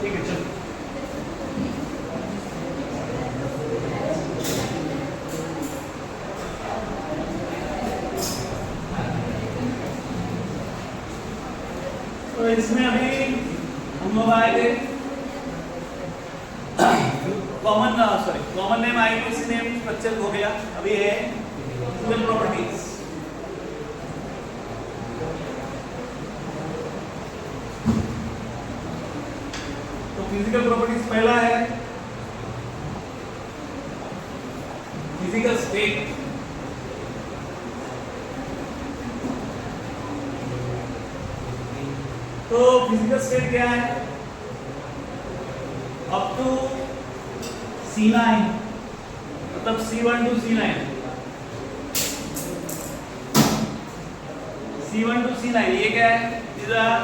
ठीक है चलो। तो इसमें अभी हम लोग आए थे common name IPC name structure हो गया। अभी है फिजिकल प्रॉपर्टीज। तो फिजिकल प्रॉपर्टीज पहला है फिजिकल स्टेट। तो फिजिकल स्टेट क्या है? अप टू C9 मतलब C1 to C9, C1 to C9 ये क्या है? These are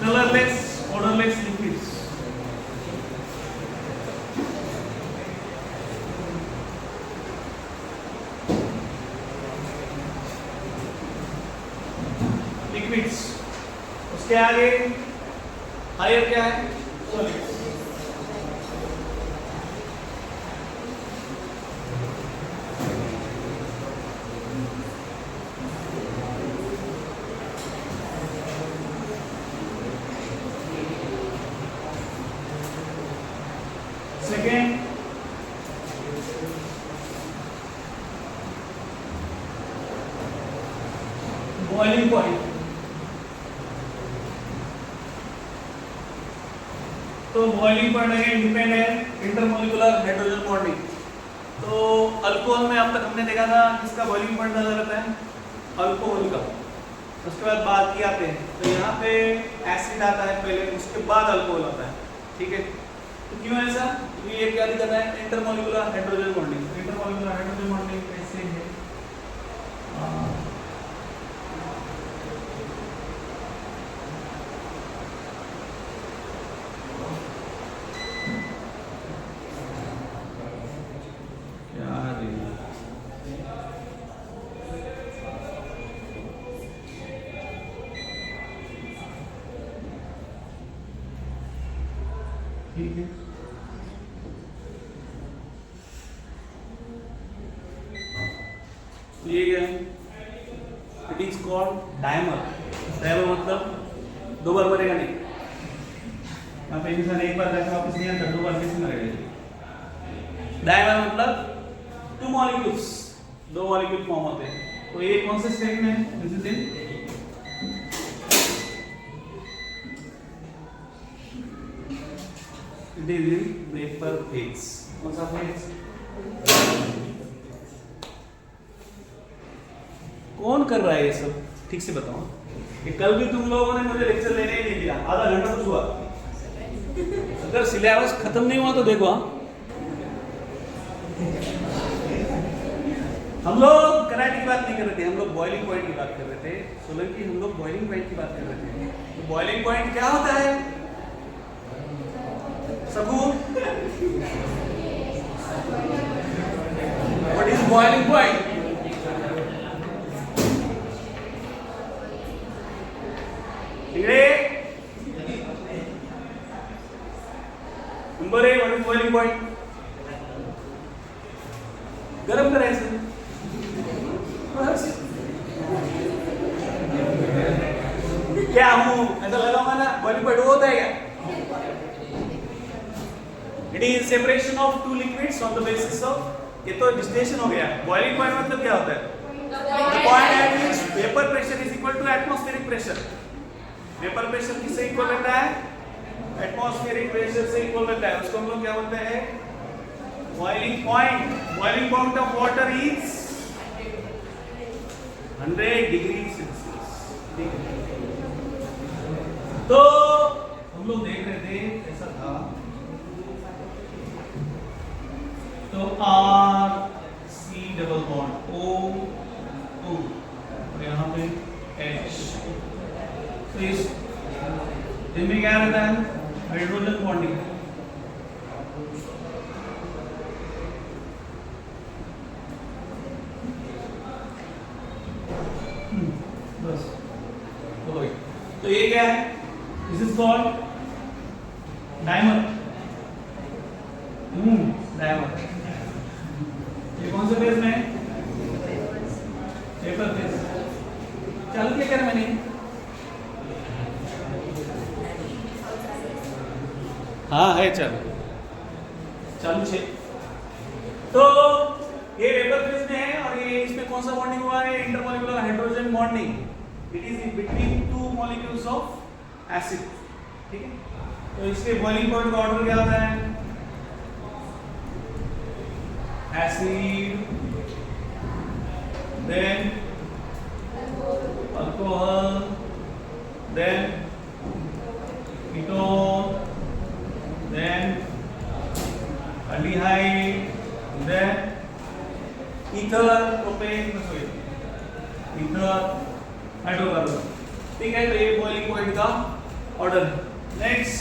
colorless, odorless liquids. Liquids. उसके आगे हायर क्या है? Solids. Second, boiling point. तो बॉइलिंग पॉइंट अगेन डिपेंड है इंटरमोलिकुलर हाइड्रोजन बॉन्डिंग। तो अल्कोहल में अब तक हमने देखा था किसका बॉइलिंग पॉइंट ज्यादा रहता है? अल्कोहल का। उसके बाद बात की आते हैं तो यहाँ पे एसिड आता है पहले, उसके बाद अल्कोहल आता है। ठीक है, तो क्यों ऐसा? क्योंकि ये क्या दिखाता है? Intermolecular hydrogen bonding. Intermolecular hydrogen bonding कैसे है? ठीक है, तो ये क्या है? It is called dimer. Dimer मतलब दो बार मरेगा नहीं। यहाँ पे इंसान एक बार जाके वापस नहीं आता, दो बार कैसे मरेगा? डायमर मतलब टू मॉलिक्यूल्स, दो मॉलिक्यूल फॉर्म होते हैं। तो ये कौन से स्टेट में है? This is in it is in vapour phase. कौन सा फेज? कौन कर रहा है ये सब? ठीक से बताओ कि कल भी तुम लोगों ने मुझे लेक्चर लेने ही नहीं दिया, आधा घंटा कुछ हुआ। अगर सिलेबस खत्म नहीं हुआ तो देखो। हम लोग कराटे की बात नहीं कर रहे थे, हम लोग बॉइलिंग पॉइंट की बात कर रहे थे। सोलंकी, हम लोग बॉइलिंग पॉइंट की बात कर रहे थे। तो बॉइलिंग पॉइंट क्या होता है? सबूत, what is boiling point? Number A, what is boiling point? गरम करायचं। क्या हूं ऐसा लगा माना? बॉइलिंग पॉइंट होता है क्या? It is separation of two liquids on the basis of, ये तो डिस्टिलेशन हो गया। बॉइलिंग पॉइंट मतलब क्या होता है? The point at which vapour pressure is equal to atmospheric pressure. Vapour pressure किससे इक्वल रहता है? एटमॉस्फेरिक प्रेशर से इक्वल रहता है। उसको हम लोग क्या बोलते हैं? Boiling point. Boiling point of water is 100 degree Celsius. तो हम लोग देख रहे थे ऐसा था, तो R C double bond O और यहाँ पे H। तो इनमें क्या रहता है? Hydrogen bonding. बस तो ये क्या है? This is called dimer. Dimer. ये कौन से फेज में है? Vapour phase. चालू क्या करें मैंने? हाँ है चालू, चालू छे। तो ये वेपर फेज में है और ये इसमें कौन सा बॉन्डिंग हुआ है? Intermolecular hydrogen bonding. It is between two molecules of acid. ठीक है, तो इसके बॉइलिंग पॉइंट का ऑर्डर क्या होता है? Acid, then alcohol, then ketone, then aldehyde, then ether, propane, ether, hydrocarbon. ठीक है, तो ये बॉइलिंग पॉइंट का ऑर्डर है। Next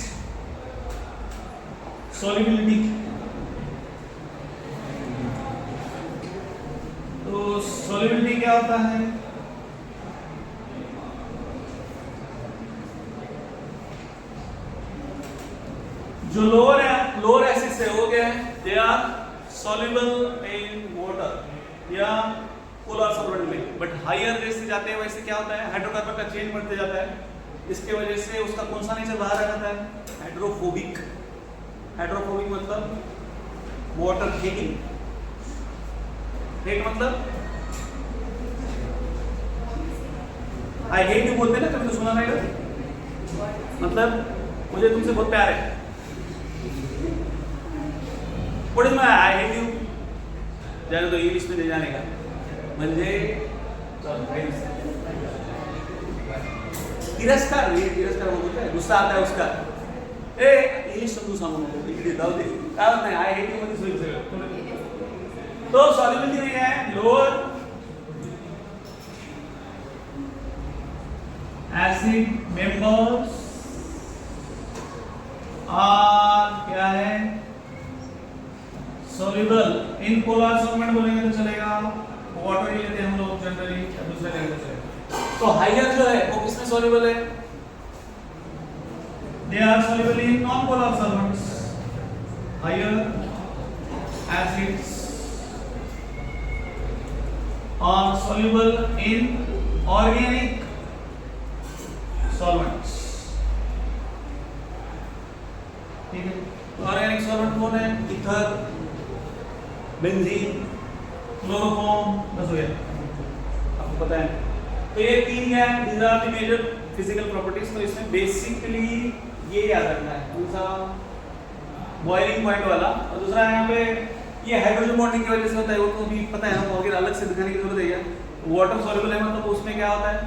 solubility. तो सॉल्युबिलिटी क्या होता है? जो लोअर एसिड से हो गए they are soluble in water या पोलर सॉल्वेंट में, बट हायर जैसे जाते हैं वैसे क्या होता है? हाइड्रोकार्बन का चेन बढ़ते जाता है। इसके वजह से उसका कौन सा नेचर बाहर आ जाता है? हाइड्रोफोबिक। हाइड्रोफोबिक मतलब वाटर हेटिंग। हेट मतलब आई हेट यू बोलते हैं ना, कभी तो सुना रहेगा, मतलब मुझे तुमसे बहुत प्यार है। What is my I hate you? जाने तो इंग्लिश में नहीं जाने का म्हणजे तिरस्कार। ये तिरस्कार बोलते हैं, गुस्सा आता है उसका। ए इंग्लिश समझू सांगू नको, इकडे जाऊ दे, काय होत नाही। आय हेट यू मध्ये सोयी सगळं। तो सॉल्युबिलिटी में क्या है? लोअर एसिड मेंबर्स आर क्या है? सॉल्युबल इन पोलर सॉल्वेंट बोलेंगे तो चलेगा, वाटर ही लेते हैं हम लोग जनरली, दूसरे लेंगे तो चलेगा। तो हायर जो है वो किसमें सॉल्युबल है? They are soluble in non polar solvents. Higher acids are soluble in organic solvents. ठीक है, ऑर्गेनिक सॉल्वेंट कौन है? ईथर, बेंजीन, क्लोरोफॉर्म, बस हो गया, आपको पता है। तो ये तीन क्या है? these are the major physical properties। तो इसमें बेसिकली ये याद रखना है, दूसरा बॉइलिंग पॉइंट वाला, और दूसरा यहाँ पे ये हाइड्रोजन बॉन्डिंग की वजह से होता है, वो तो भी पता है हमको, अगर अलग से दिखाने की जरूरत है क्या। वाटर सॉल्युबल है मतलब उसमें क्या होता है?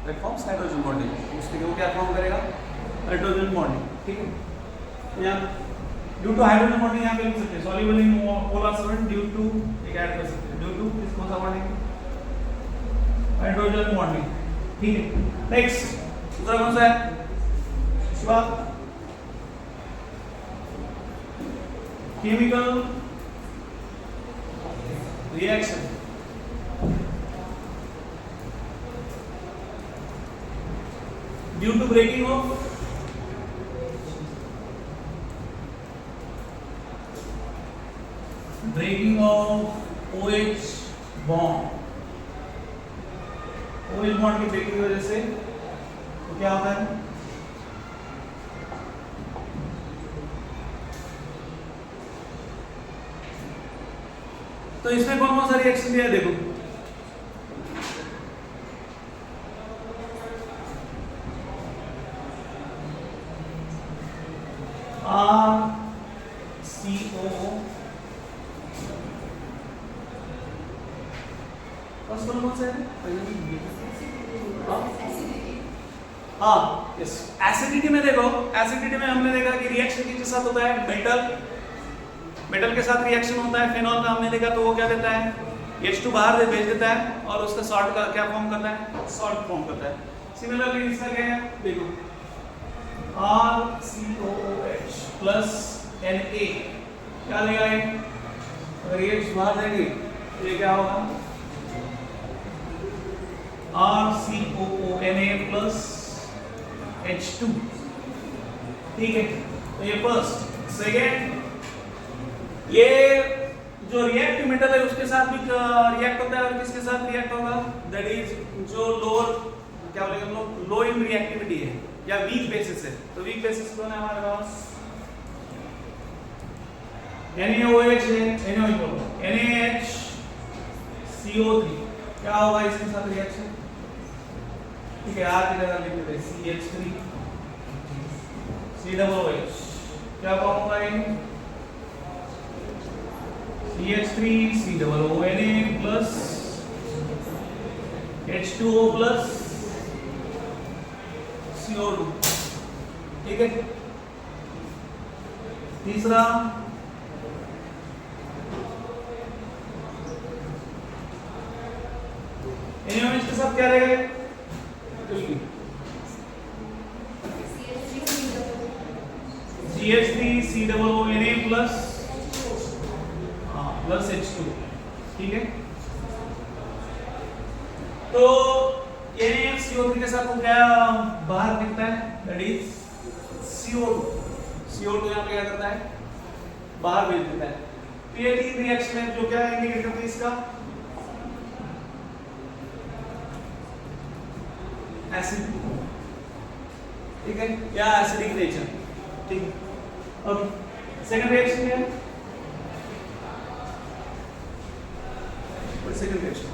It forms hydrogen bonding. उसके वो क्या फॉर्म करेगा? Hydrogen bonding. ठीक है, यहाँ ड्यू टू हाइड्रोजन बॉन्डिंग यहाँ पे लिख सकते हैं soluble in polar solvent due to, एक ऐड कर सकते हैं ड्यू टू किस कौन सा बॉन्डिंग? Hydrogen bonding. ठीक है, नेक्स्ट दूसरा कौन सा है? Shiva, chemical reaction. Due to breaking of OH bond. OH bond की ब्रेकिंग की वजह से तो क्या होता है? तो इसमें कौन कौन सा रिएक्शन दिया है देखो। RCOO कौन सा है? हाँ यस, एसिडिटी में देखो, एसिडिटी में हमने देखा कि रिएक्शन किसके साथ होता है? मेटल के साथ रिएक्शन होता है। फेनॉल का हमने देखा तो वो क्या देता है? H2 बाहर भेज देता है और उसका सॉल्ट का क्या फॉर्म करता है? सॉल्ट फॉर्म करता है। सिमिलरली इसका क्या है देखो, RCOOH प्लस Na क्या देगा ये? अगर ये बाहर देंगे तो ये क्या होगा? RCOO Na प्लस H2 ठीक है, तो ये फर्स्ट। सेकेंड, ये जो रिएक्टिव मेटल है उसके साथ भी रिएक्ट होता है, और किसके साथ रिएक्ट होगा, दैट इज जो लोअर क्या बोलेंगे हम लोग, लो इन रिएक्टिविटी है या वीक बेसिस है। तो वीक बेसिस कौन है हमारे पास, NaOH है, NaHCO3, क्या होगा इसके साथ रिएक्शन, ठीक है, R की जगह लिख देते हैं CH3 COOH, क्या फॉर्म होगा ये, CH3 COONA plus H2O plus CO2, ठीक है। तीसरा, NaOH के साथ क्या रहेगा, CH3COONA प्लस H2, ठीक है। तो NaCO3 के साथ वो क्या बाहर निकलता है, दैट इज CO2 यहाँ पे क्या करता है, बाहर भेज देता है। तो ये तीन रिएक्शन है जो क्या इंडिकेट करती है इसका, एसिड, ठीक है, या एसिडिक नेचर, ठीक है। अब सेकंड रिएक्शन क्या है, सेकंड रिएक्शन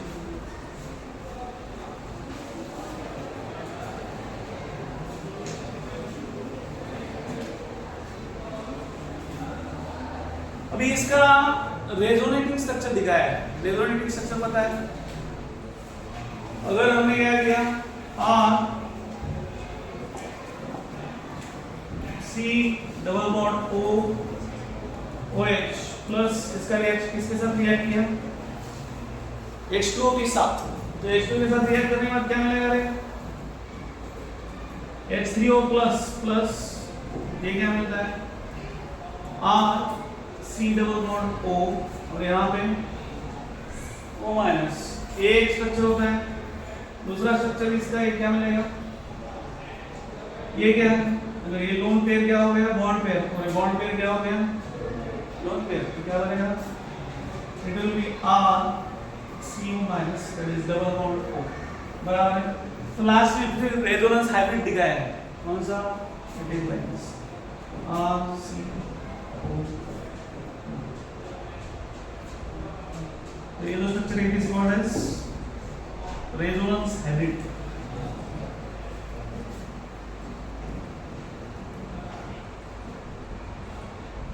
अभी इसका रेजोनेटिंग स्ट्रक्चर दिखाया है। रेजोनेटिंग स्ट्रक्चर पता है, अगर हमने क्या किया, R C double bond O OH plus इसका रिएक्शन किसके साथ रिएक्ट किया, H2O के साथ, तो H2O के साथ रिएक्ट करने के बाद क्या मिलेगा रे, H3O प्लस प्लस ये क्या मिलता है, R C double bond O, और यहाँ पे O माइनस, एक स्ट्रक्चर होता है। दूसरा स्ट्रक्चर इसका ये क्या मिलेगा, ये क्या है, अगर ये लोन पेयर क्या हो गया, बॉन्ड पेयर, और बॉन्ड पेयर क्या हो गया, लोन पेयर, तो क्या बनेगा, it will B R CO minus that is double bond O, बराबर है। तो लास्ट में फिर रेजोनेंस हाइब्रिड दिखाया है, कौन सा, it is like this R CO, तो ये जो structure it is called as resonance hybrid.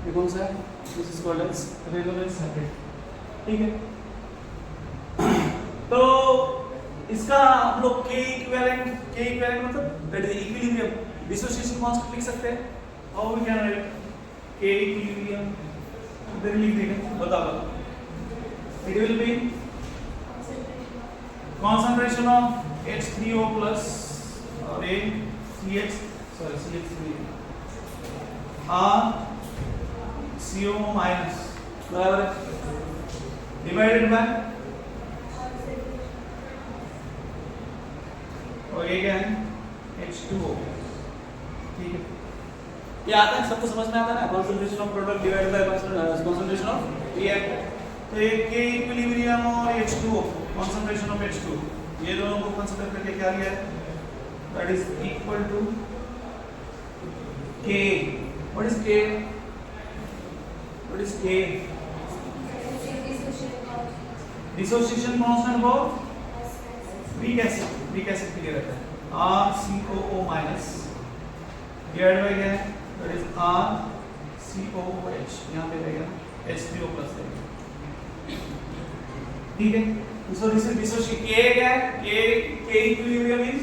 ये कौन सा है, this is called as resonance hybrid, ठीक है। तो इसका आप लोग K इक्विवेलेंट मतलब that is equilibrium dissociation constant लिख सकते हैं। How we can write K equilibrium, इधर लिख देंगे, बताओ, it will be concentration of H3O plus और a CH3 R CO minus बराबर divided by, और ये क्या है, H2O, ठीक है। ये आता है, सबको समझ में आता है ना, concentration of product divided by concentration of reactant। तो ये K इक्विलिब्रियम और H2O, concentration of H2, ये दोनों को कंसीडर करके क्या लिया है, that is equal to K, what is K, dissociation constant for weak acid के लिए रहता है, RCOO minus divided by क्या है, that is RCOOH, यहाँ पे रहेगा H3O plus रहेगा, ठीक है। So this is dissociation, K क्या है, K equilibrium is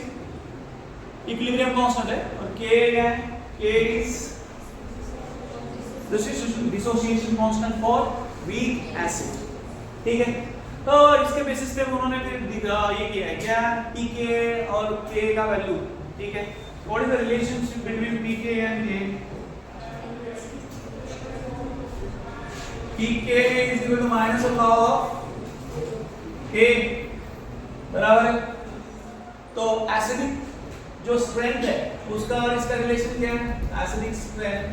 equilibrium constant है, और K क्या है, K is dissociation constant for weak acid, ठीक है। तो इसके बेसिस पे उन्होंने फिर ये किया है क्या, pK और K का वैल्यू, ठीक है। What is the relationship between pK and K? pK is equal to minus of log of K, बराबर है। तो एसिडिक जो स्ट्रेंथ है उसका और इसका रिलेशन क्या है? Acidic strength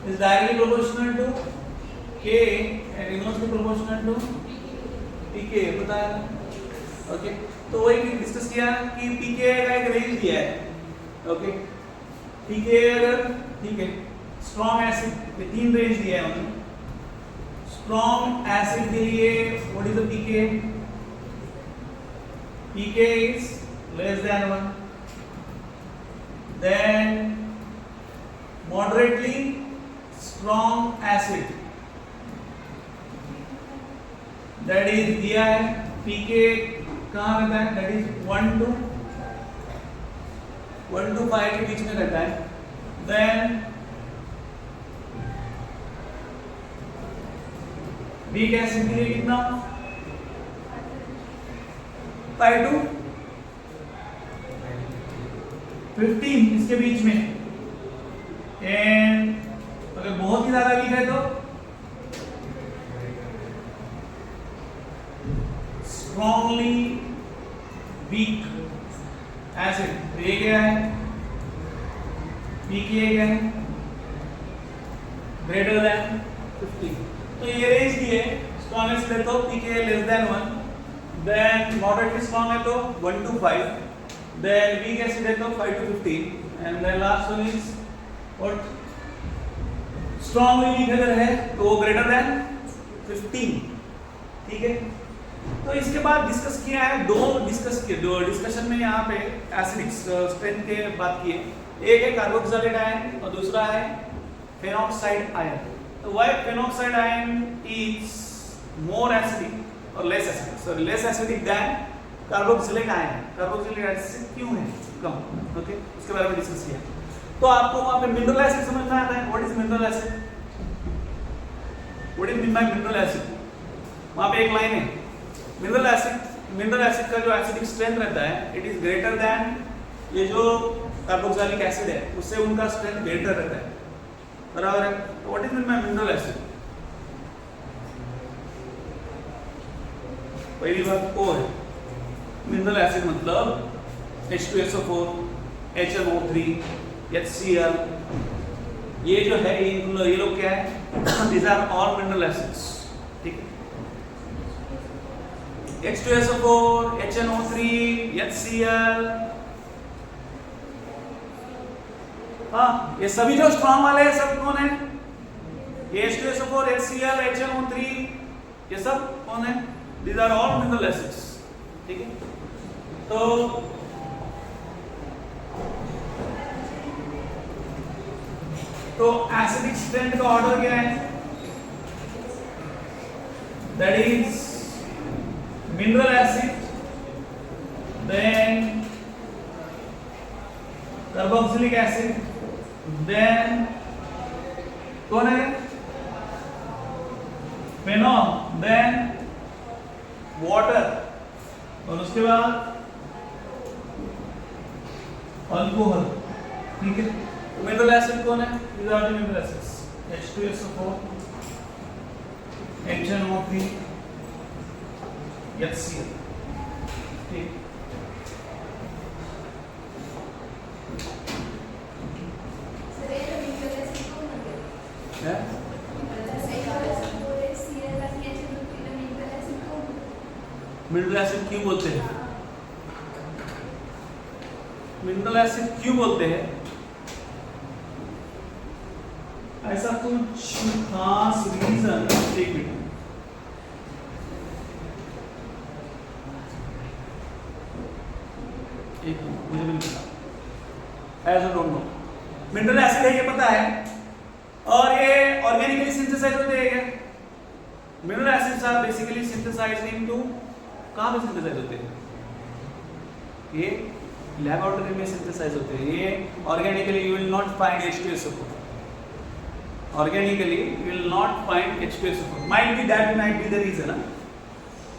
is directly proportional to K and inversely proportional to pK, पता है ना? ओके, तो वही डिस्कस किया कि pK का एक रेंज दिया है। ओके, pK अगर ठीक है, स्ट्रॉन्ग एसिड ये तीन रेंज दिया है उन्होंने। स्ट्रॉन्ग एसिड के लिए what is the pK? pK is less than 1, then moderately strong acid that is दिया है pK कहाँ रहता है? that is 1 to 5 के बीच में रहता है। then weak acid के लिए कितना? 5 to 15 इसके बीच में। एंड अगर बहुत ही ज्यादा वीक है तो स्ट्रॉन्गली वीक एसिड, तो ये क्या है? pK क्या है? Greater than 50। तो ये रेंज दी है। स्ट्रॉन्ग एसिड है तो pK less than 1, then moderately strong है तो 1 to 5, देन वीक एसिड है तो 5 to 15, and then last one is what? Strongly weak अगर है तो वो ग्रेटर देन 15। ठीक है, तो इसके बाद डिस्कस किया है दो डिस्कशन में यहाँ पे एसिडिक स्ट्रेंथ के बात की है। एक है कार्बोक्सिलेट आयन और दूसरा है फेनॉक्साइड आयन। तो why phenoxide ion is more acidic और less acidic, sorry less acidic than carboxylate ion. Carboxylate ion से क्यों है कम? ओके, उसके बारे में डिस्कस किया। तो आपको वहां पे मिनरल एसिड समझ में आता है। What is mineral acid? What is mean by mineral acid? वहां पे एक लाइन है, मिनरल एसिड का जो एसिडिक स्ट्रेंथ रहता है इट इज ग्रेटर देन ये जो कार्बोक्सिलिक एसिड है उससे उनका स्ट्रेंथ ग्रेटर रहता है, बराबर है? तो what is mean by mineral acid? पहली बात ओ है, मिनरल एसिड मतलब H2SO4, HNO3, HCl, ये जो है ये लोग क्या है? These are all mineral acids, ठीक है? H2SO4, HNO3, HCl, हाँ, ये सभी जो स्ट्रॉन्ग वाले हैं सब कौन है? ये H2SO4, HCl, HNO3, ये सब कौन है? These are all mineral acids, ठीक है? तो एसिडिक स्ट्रेंथ का ऑर्डर क्या है? That is mineral acid, then carboxylic acid, then कौन है? फेनॉल, देन वाटर, और उसके बाद अल्कोहल, ठीक है? मिनरल एसिड कौन है? These are the mineral acids. H2SO4, HNO3, HCl, ठीक? मिनरल एसिड क्यों बोलते हैं? मिनरल एसिड क्यों बोलते हैं? ऐसा कुछ खास रीजन, एक मिनट, मुझे भी नहीं पता, ऐसा डोंट नो। मिनरल एसिड है ये पता है, और ये ऑर्गेनिकली सिंथेसाइज होते हैं क्या? Mineral acids are basically synthesized into, कहाँ पे सिंथेसाइज होते हैं? ये लैबोरेटरी में सिंथेसाइज होते हैं। ये organically you will not find H2SO4, organically you will not find H2SO4, might be that might be the reason,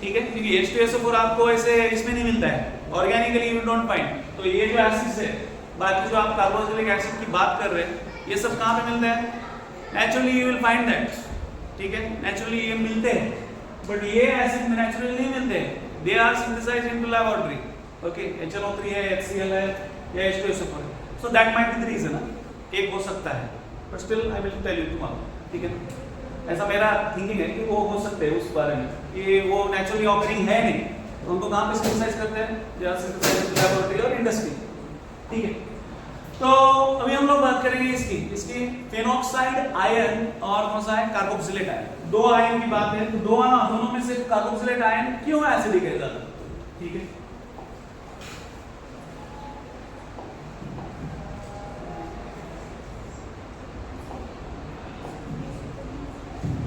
ठीक है? क्योंकि H2SO4 आपको ऐसे इसमें नहीं मिलता है, organically you will not find. तो ये जो एसिड्स है, बाकी जो आप कार्बोक्सिलिक एसिड की बात कर रहे हैं, ये सब कहाँ पे मिलते हैं? Naturally you will find that, ठीक है? नेचुरली ये मिलते हैं, बट ये एसिड नेचुरली नहीं मिलते हैं, they are synthesized into laboratory. Okay, HNO3 है, HCl है या H2SO4 है, so that might be the reason, एक हो सकता है, but still I will tell you tomorrow, ठीक है। ऐसा मेरा थिंकिंग है कि वो हो सकते हैं उस बारे में, कि वो नेचुरली ऑकरिंग है नहीं, तो उनको कहाँ पे सिंथेसाइज करते हैं, जहाँ सिंथेसाइज लैबोरेटरी और इंडस्ट्री, ठीक है। तो अभी हम लोग बात करेंगे इसकी फेनॉक्साइड आयन और कौन सा है, कार्बोक्सिलेट आयन, दो आयन की बात है, तो दोनों में से कार्बोक्सिलेट आयन क्यों एसिडिक है ज्यादा, ठीक है।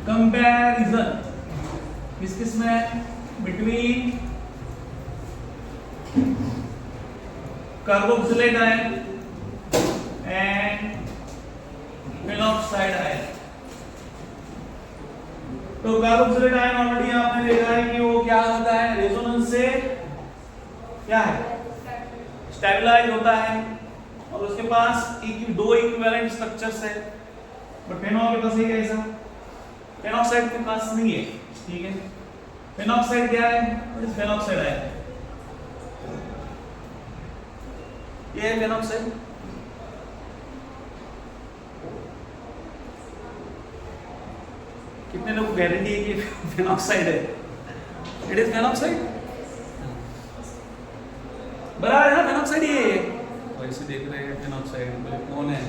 कंपैरिजन किस में between carboxylate ion and phenoxide ion. तो कार्बोक्सिलेट आयन ऑलरेडी आपने देखा है कि वो क्या होता है, रेजोनेंस से क्या है, स्टेबलाइज होता है और उसके पास दो इक्विवेलेंट स्ट्रक्चर्स है, बट फेनॉल के पास है ऐसा, फेनॉक्साइड के पास नहीं है, ठीक है। फेनॉक्साइड क्या है, फेनॉक्साइड आयन, ये है फेनॉक्साइड। कितने लोग गारंटी है कि फेनॉक्साइड है, इट इज फेनॉक्साइड, बराबर है ना, फेनॉक्साइड ये वैसे देख रहे हैं फेनॉक्साइड कौन है,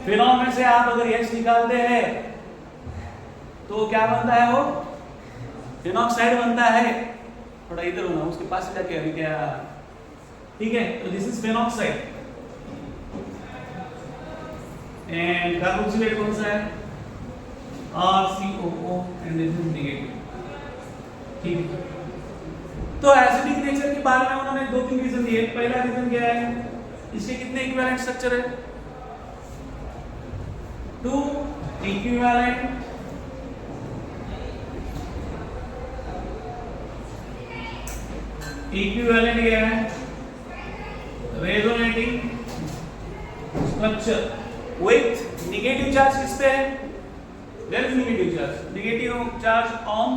फेनॉल में से आप अगर H निकालते हैं तो क्या बनता है, वो फेनॉक्साइड बनता है। थोड़ा इधर होना, उसके पास जाके अभी क्या, ठीक है। तो this is phenoxide and carboxylate कौन सा है, RCOO and this is negative, ठीक है। तो एसिडिक नेचर के बारे में उन्होंने दो तीन रीजन दिए। पहला रीजन क्या है, इसके कितने इक्विवेलेंट स्ट्रक्चर है, 2 इक्विवेलेंट क्या है, resonating structure with negative charge किस पे है, there is negative charge on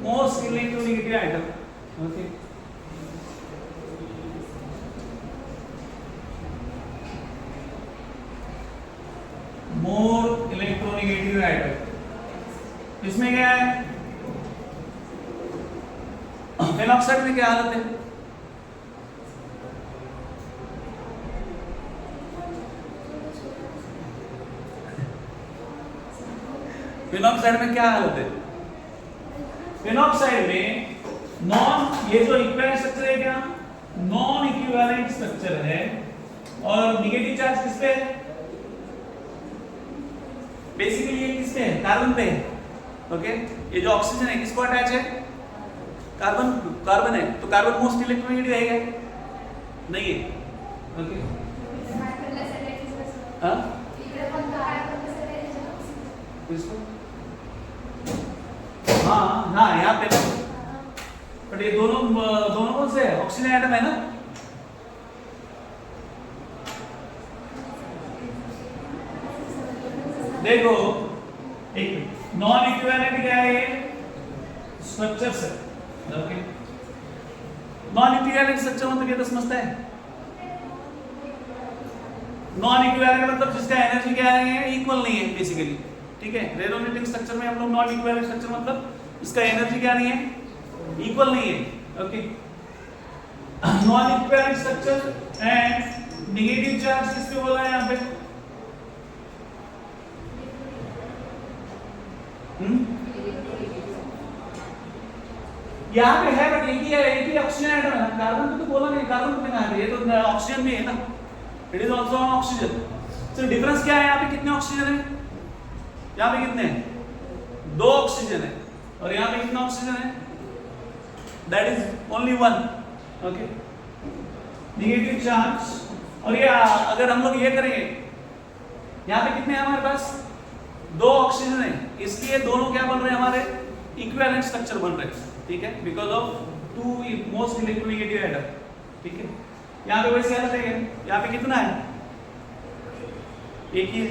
most electronegative item, okay. More electronegative item, इसमें क्या है, फेनॉक्साइड में क्या हालत है, फेनॉक्साइड में क्या हालत है, फेनॉक्साइड में नॉन, ये जो इक्विवेलेंट स्ट्रक्चर है क्या, नॉन इक्विवेलेंट स्ट्रक्चर है और नेगेटिव चार्ज किस पे है, बेसिकली ये किस पे है, कार्बन पे है, ओके। ये जो ऑक्सीजन है किसको अटैच है, कार्बन है, तो कार्बन मोस्ट इलेक्ट्रोनेगेटिव है क्या, नहीं है, ओके। हाँ हाँ हाँ, यहाँ पे, बट ये दोनों कौन से है, ऑक्सीजन एटम है ना, देखो एक नॉन इक्विवेलेंट क्या है, स्ट्रक्चर्स है, ओके। नॉन इक्विवेलेंट स्ट्रक्चर मतलब ये तो समझता है, नॉन इक्विवेलेंट मतलब जिसका एनर्जी क्या है, इक्वल नहीं है बेसिकली, ठीक है। रेजोनेटिंग स्ट्रक्चर में हम लोग नॉन इक्विवेलेंट स्ट्रक्चर मतलब इसका एनर्जी क्या नहीं है, इक्वल नहीं है, okay. Non equivalent structure and negative charge किस पे बोला है यहाँ पे, यहाँ पे है, बट एक ही ऑक्सीजन एटम है ना, कार्बन तो बोला नहीं, कार्बन पे ना है, ये तो ऑक्सीजन भी है ना, it is also on oxygen. So difference क्या है, यहाँ पे कितने ऑक्सीजन है, यहाँ पे कितने हैं, 2 ऑक्सीजन है, और यहाँ पे कितना ऑक्सीजन है, that is only 1, okay. Negative charge, और ये अगर हम लोग ये करेंगे, यहाँ पे कितने हैं हमारे पास, 2 ऑक्सीजन है, इसलिए दोनों क्या बन रहे हैं, हमारे इक्विवेलेंट स्ट्रक्चर बन रहे हैं, ठीक है, because of 2 most electronegative atom, ठीक है। यहाँ पे वैसे हालत है, यहाँ पे कितना है, एक ही है,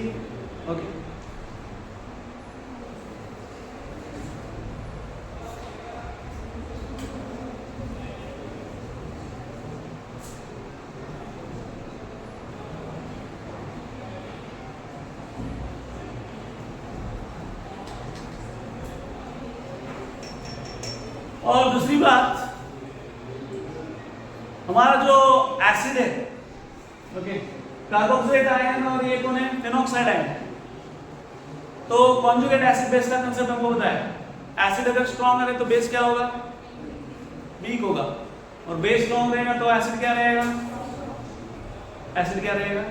ओके। और दूसरी बात, हमारा जो एसिड है, ओके, कार्बोक्सिलेट आयन और ये कौन है, फेनॉक्साइड आयन। तो कॉन्जुगेट एसिड बेस का कांसेप्ट हमको पता है। एसिड अगर स्ट्रॉन्ग है तो बेस क्या होगा, वीक होगा, और बेस स्ट्रॉन्ग रहेगा तो एसिड क्या रहेगा, एसिड क्या रहेगा,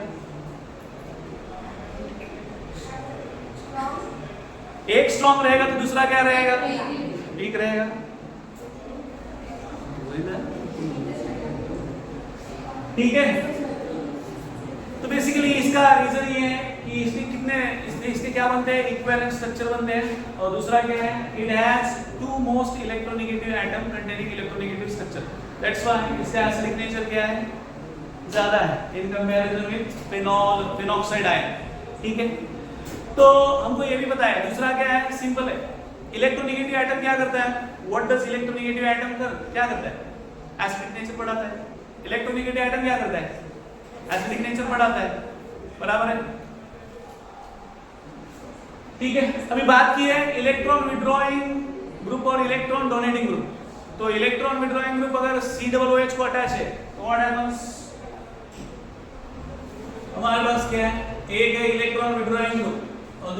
एक स्ट्रॉन्ग रहेगा तो दूसरा क्या रहेगा, वीक रहेगा। ठीक है, तो बेसिकली इसका रीजन ये है कि इसके क्या बनते हैं, इक्विवेलेंट स्ट्रक्चर बनते हैं। और दूसरा क्या है, it has two most electronegative atom containing electronegative structure, that's why इसका एसिडिक नेचर क्या है, ज्यादा है in comparison with phenoxide ion. ठीक है, तो हमको ये भी पता है। दूसरा क्या है, सिंपल है, इलेक्ट्रोनेगेटिव एटम क्या करता है, व्हाट डज इलेक्ट्रोनेगेटिव एटम क्या करता है, एसिडिक नेचर बढ़ाता है। इलेक्ट्रोनेगेटिव एटम क्या करता है, एसिडिक नेचर बढ़ाता है, बराबर है। ठीक है, अभी बात की है इलेक्ट्रॉन विड्रॉइंग ग्रुप और इलेक्ट्रॉन डोनेटिंग ग्रुप। तो इलेक्ट्रॉन विड्रॉइंग ग्रुप अगर COOH को अटैच है तो व्हाट हैपेंस, हमारे पास क्या है, एक है इलेक्ट्रॉन विड्रॉइंग ग्रुप और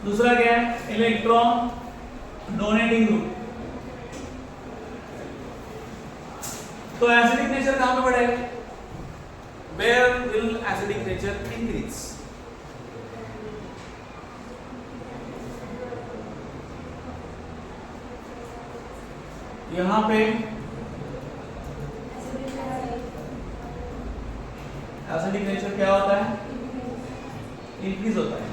दूसरा क्या है इलेक्ट्रॉन डोनेटिंग ग्रुप। तो एसिडिक नेचर कहां पे बढ़ेगा, where will acidic nature increase, यहां पे एसिडिक नेचर क्या होता है, इंक्रीज होता है।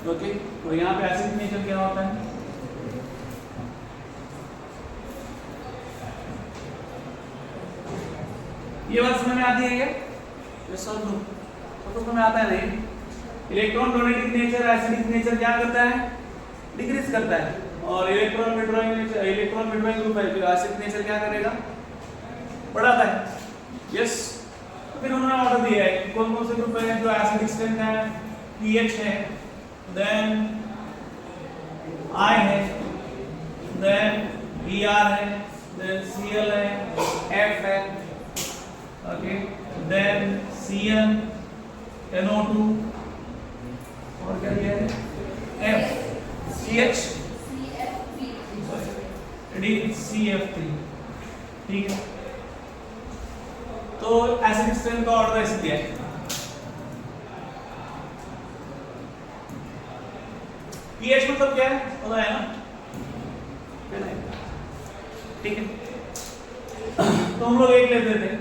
ओके, तो यहाँ पे एसिडिक नेचर क्या होता है, ये बात समझ में आती है क्या, ये सब तो समझ में आता है नहीं। Electron donating nature acidic nature क्या करता है, डिक्रीज करता है, और इलेक्ट्रॉन विड्रॉइंग ग्रुप है जो एसिडिक नेचर क्या करेगा, बढ़ाता है। यस, तो फिर उन्होंने ऑर्डर दिया है कि कौन कौन से ग्रुप है जो एसिडिक स्ट्रेंथ है, पीएच है, देन I है, देन Br है, देन Cl है, F है, ओके, देन Cn, NO2 और क्या दिया है, F, CH, CF3। ठीक है, तो एसिडिक स्ट्रेंथ का ऑर्डर ऐसे दिया है। पीएच मतलब क्या है, पता है ना, ठीक है। तो हम लोग एक लेते थे,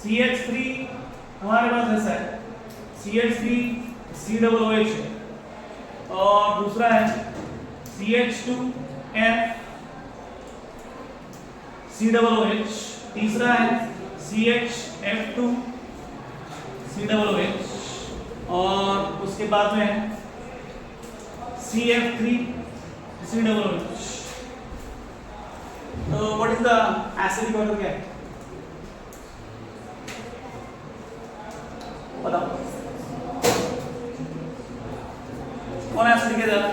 CH3 हमारे पास ऐसा है, CH3 COOH है, और दूसरा है CH2F COOH, तीसरा है CHF2 COOH, और उसके बाद में है CF3 COOH। तो what is the acidic order, क्या है बताओ, कौन एसिडिक है ज्यादा,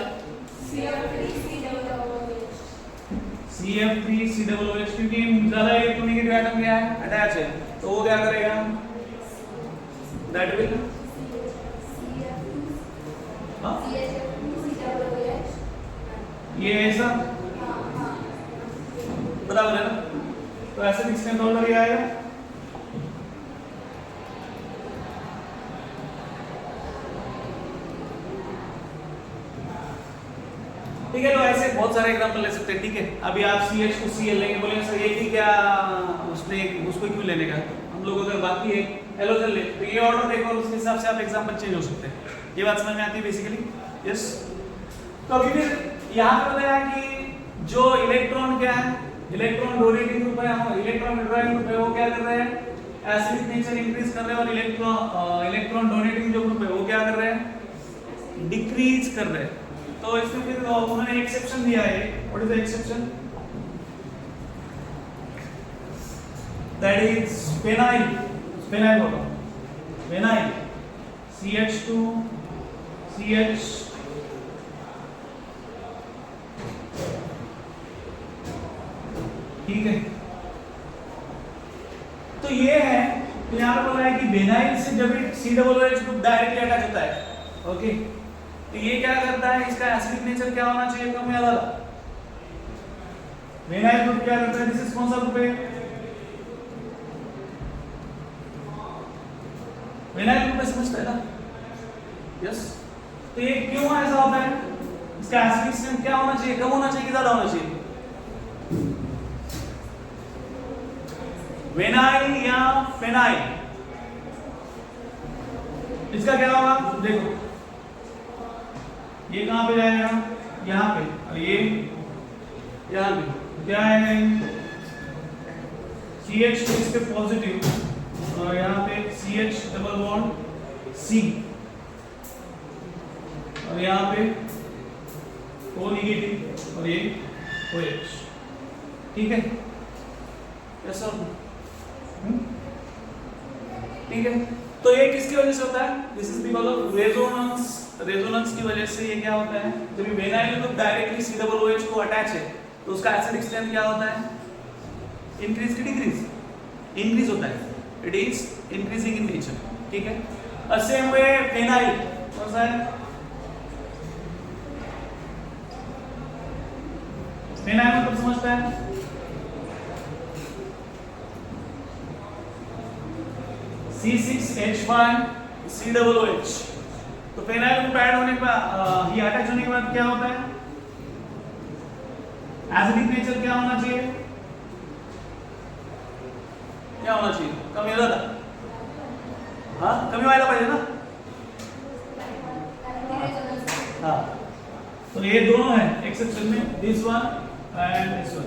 CF3 COOH, क्योंकि ज्यादा इलेक्ट्रोनेगेटिव एटम क्या है, अटैच है, तो वो क्या करेगा, दैट विल ये ऐसा बराबर है ना। तो एसिडिक स्ट्रेंथ ऑर्डर ये आएगा, ठीक है। तो ऐसे बहुत सारे एग्जांपल ले सकते हैं। ठीक है, अभी आप CH2Cl लेंगे, बोलेंगे सर ये की क्या, उसने उसको क्यों लेने का, हम लोग अगर बाकी है हेलोजन ले तो ये ऑर्डर देखो, उसके हिसाब से आप एग्जांपल चेंज हो सकते हैं। ये बात समझ में आती है बेसिकली, यस। तो अभी फिर यहाँ पे बताया कि जो इलेक्ट्रॉन क्या है, इलेक्ट्रॉन डोनेटिंग ग्रुप है, इलेक्ट्रॉन विड्रॉइंग ग्रुप है, वो क्या कर रहे हैं, एसिडिक नेचर इंक्रीज कर रहे हैं, और इलेक्ट्रॉन डोनेटिंग जो ग्रुप है वो क्या कर रहे हैं, डिक्रीज कर रहे हैं। तो इसमें फिर उन्होंने एक्सेप्शन दिया है, what is the exception, that is phenyl होगा, फिनाइल CH2 CH ठीक है, तो ये है, तो यहाँ पे बोला है कि वेनाइल से जब COOH ग्रुप डायरेक्टली अटैच होता है, ओके, तो ये क्या करता है, इसका एसिडिक नेचर क्या होना चाहिए, कम या ज्यादा। वेनाइल ग्रुप क्या करता है, दिस इज कौन सा ग्रुप है, वेनाइल ग्रुप में समझता है ना, यस। तो ये क्यों ऐसा होता है, इसका एसिडिक स्ट्रेंथ क्या होना चाहिए, कम होना चाहिए कि ज्यादा होना चाहिए, वेनाइल या फेनाइल, इसका क्या होगा, देखो ये कहां पे जाएगा, यहां पे, और ये यहां पे क्या है, CH तो इस पे पॉजिटिव और यहां पे CH डबल बॉन्ड C और यहां पे O नेगेटिव और ये OH, ठीक है, यस सर, ठीक है। तो ये किसकी वजह से होता है, this is because of resonance, resonance की वजह से ये क्या होता है, जब वेनाइल ग्रुप डायरेक्टली COOH को अटैच है तो उसका एसिडिक स्ट्रेंथ क्या होता है, इंक्रीज की डिक्रीज, इंक्रीज होता है, it is increasing in nature, ठीक है। सेम वे फेनाइल कौन सा है, फेनाइल मतलब समझता है, C6H5 COOH, तो फेनाइल ग्रुप ऐड होने के बाद, ये अटैच होने के बाद क्या होता है, एसिडिक नेचर क्या होना चाहिए, क्या होना चाहिए, कमी ज्यादा, हाँ कमी व्हायला पाहिजे ना, हाँ, तो ये दोनों है एक्सेप्शन में, this one and this one,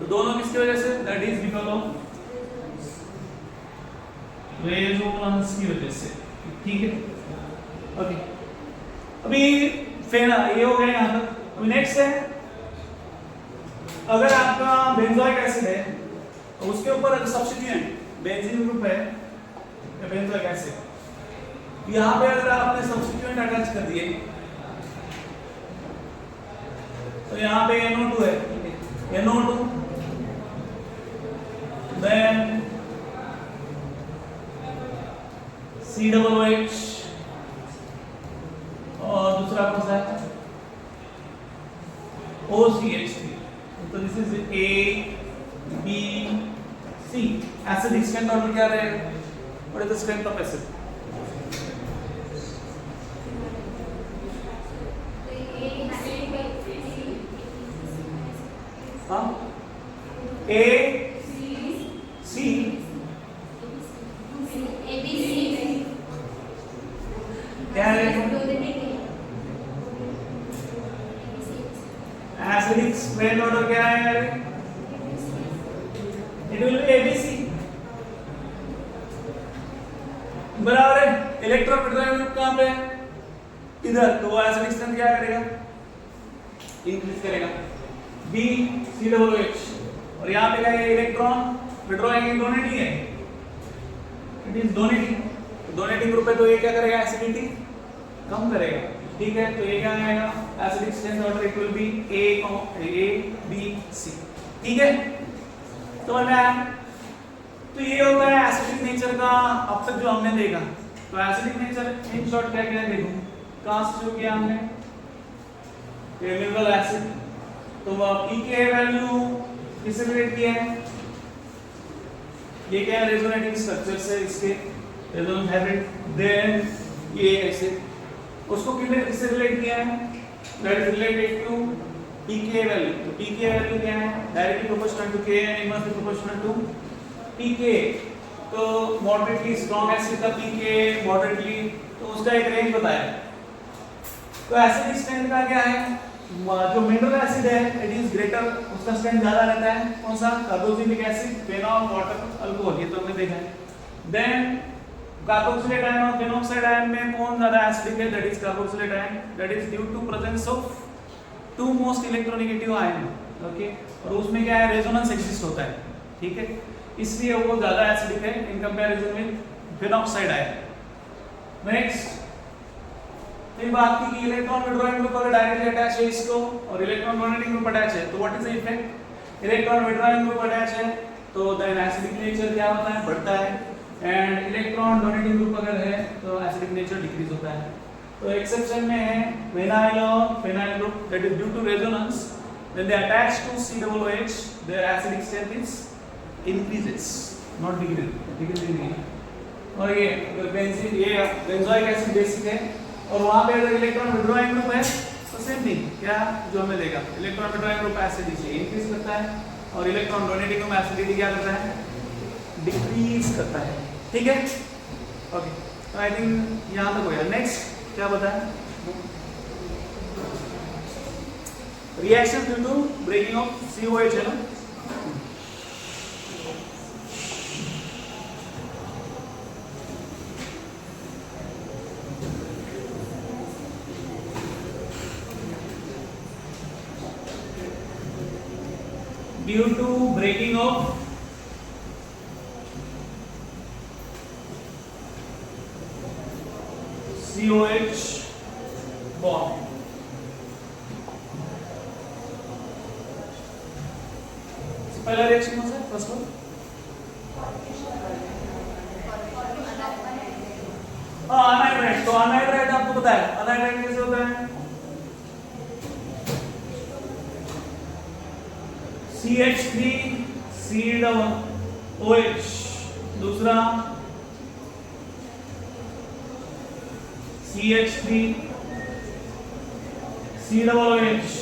तो दोनों किसकी वजह से, that is because of resonance की वजह से, ठीक है, ओके। अभी फेना ये हो गया यहाँ तक, अभी नेक्स्ट है, अगर आपका बेंजोइक एसिड है तो उसके ऊपर अगर सब्स्टिट्यूएंट बेंजीन ग्रुप है या बेंजोइक एसिड, यहाँ पे अगर आपने सब्स्टिट्यूएंट अटैच कर दिए तो यहाँ पे NO2 है, NO2 देन COOH और दूसरा कौन सा है, OCH3, तो this is A B C, acidic strength order क्या रहेगा, what is the strength of acid, हाँ A C क्या है, एसिडिक स्ट्रेंथ ऑर्डर क्या है, इट विल बी ABC, बराबर है। इलेक्ट्रॉन विड्रॉइंग ग्रुप कहां पे है, इधर, तो वो एसिडिक स्ट्रेंथ क्या करेगा, इंक्रीज करेगा, B COOH, और यहाँ पे क्या है, इलेक्ट्रॉन विड्रॉइंग डोनेटिंग है, it is donating, donating group है तो ये क्या करेगा, एसिडिटी कम करेगा, ठीक है, तो ये क्या आएगा, acidic strength order it will B A B C, ठीक है, तो मैं, तो ये होता है एसिडिक नेचर का अब तक जो हमने देखा, तो एसिडिक नेचर इन शॉर्ट क्या क्या है, देखो कहां से शुरू किया हमने, मिनरल एसिड, तो pK वैल्यू किससे रिलेट किया है, ये क्या है, रेजोनेटिंग स्ट्रक्चर से इसके रेजोनेंस हैबिट, देन ये ऐसे उसको किससे रिलेट किया है, that is related to pK value, तो pK वैल्यू क्या है, directly proportional to K and inversely proportional to pK, तो मॉडरेटली स्ट्रॉन्ग एसिड का pK मॉडरेटली, तो उसका एक रेंज बताया, तो एसिडिक स्ट्रेंथ का क्या है, जो मिनरल एसिड है इट इज ग्रेटर, उसका स्ट्रेंथ ज्यादा रहता है, कौन सा, carboxylic acid, phenol, water, alcohol, ये तो हमने देखा है, देन कार्बोक्सिलेट आयन और फेनोक्साइड आयन में कौन ज्यादा एसिडिक है, that is carboxylate ion, that is due to presence of two most electronegative ion, okay, और उसमें क्या है, रेजोनेंस एग्जिस्ट होता है, ठीक है, इसलिए वो ज्यादा एसिडिक है in comparison with phenoxide ion. Next फिर बात की कि इलेक्ट्रॉन विड्रॉइंग ग्रुप अगर डायरेक्टली अटैच है इसको और इलेक्ट्रॉन डोनेटिंग ग्रुप अटैच है तो what is the effect, electron withdrawing group attach है तो देन एसिडिक नेचर क्या होता है, बढ़ता है, एंड इलेक्ट्रॉन डोनेटिंग ग्रुप अगर है तो एसिडिक नेचर डिक्रीज होता है। तो एक्सेप्शन में है विनाइल और phenyl group, that is due to resonance when they attach to COOH their acidic strength is increases not decreases नहीं है। और ये बेंजीन, ये बेंजोइक एसिड बेसिक है और वहां पे अगर इलेक्ट्रॉन विड्रॉइंग ग्रुप है तो सेम थिंग, क्या जो हमें देगा electron withdrawing group acidity increase करता है और इलेक्ट्रॉन डोनेटिंग ग्रुप एसिडिटी क्या करता है, डिक्रीज करता है। ठीक है, ओके, तो आई थिंक यहां तक हो गया। नेक्स्ट क्या बताया, reaction due to breaking of COH है ना। Due to breaking of COH bond, पहला रिएक्शन कौन सा है, फर्स्ट वन, अनाइड्राइड। तो अनाइड्राइड आपको पता है अनाइड्राइड कैसे होता है, CH3COH, दूसरा CH3COOH,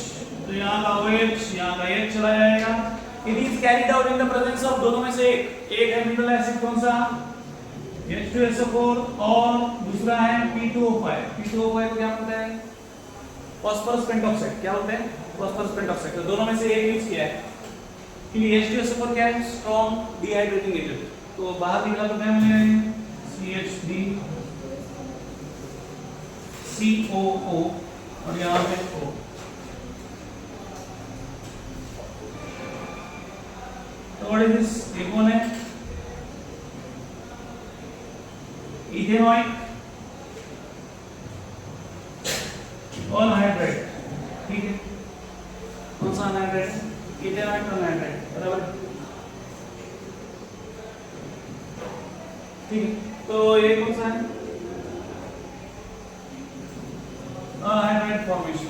तो यहाँ का OH यहाँ का H चला जाएगा। It is carried out in the presence of दोनों में से एक है मिनरल एसिड कौन सा, H2SO4 और दूसरा है P2O5। P2O5 को क्या बोलते हैं, फास्फोरस पेंटॉक्साइड। क्या बोलते हैं, फास्फोरस पेंटॉक्साइड। तो दोनों में से एक यूज किया है क्योंकि H2SO4 क्या है, स्ट्रॉन्ग डिहाइड्रेटिंग एजेंट। तो बाहर निकला तो क्या मिलेगा, CH3COO और यहाँ पे O। तो व्हाट इज दिस, एक कौन है, इथेनॉइक अनहाइड्राइड। ठीक है, कौन सा अनहाइड्राइड, इथेनॉइक अनहाइड्राइड, बराबर। ठीक है, तो ये कौन सा है, anhydride formation.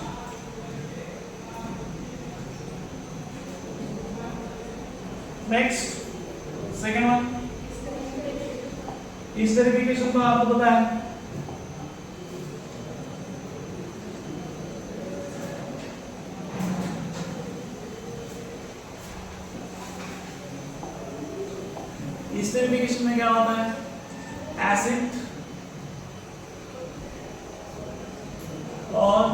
Next second one, esterification तो आपको पता है, एस्टरिफिकेशन में क्या होता है, एसिड और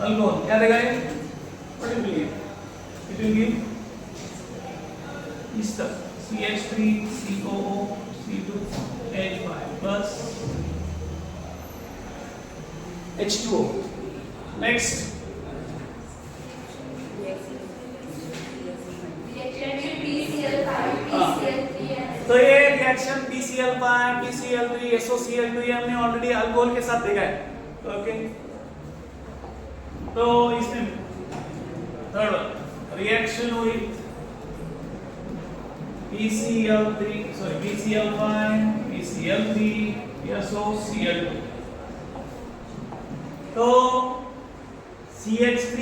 अल्कोहल क्या देगा ये, it will give ester CH3COO C2H5 plus H2O। next तो ये रिएक्शन PCl5 PCl3 SOCl2 ये हमने ऑलरेडी अल्कोहल के साथ देखा है। ओके, तो इसमें थर्ड वन, रिएक्शन हुई PCl5 PCl3 SOCl2। तो CH3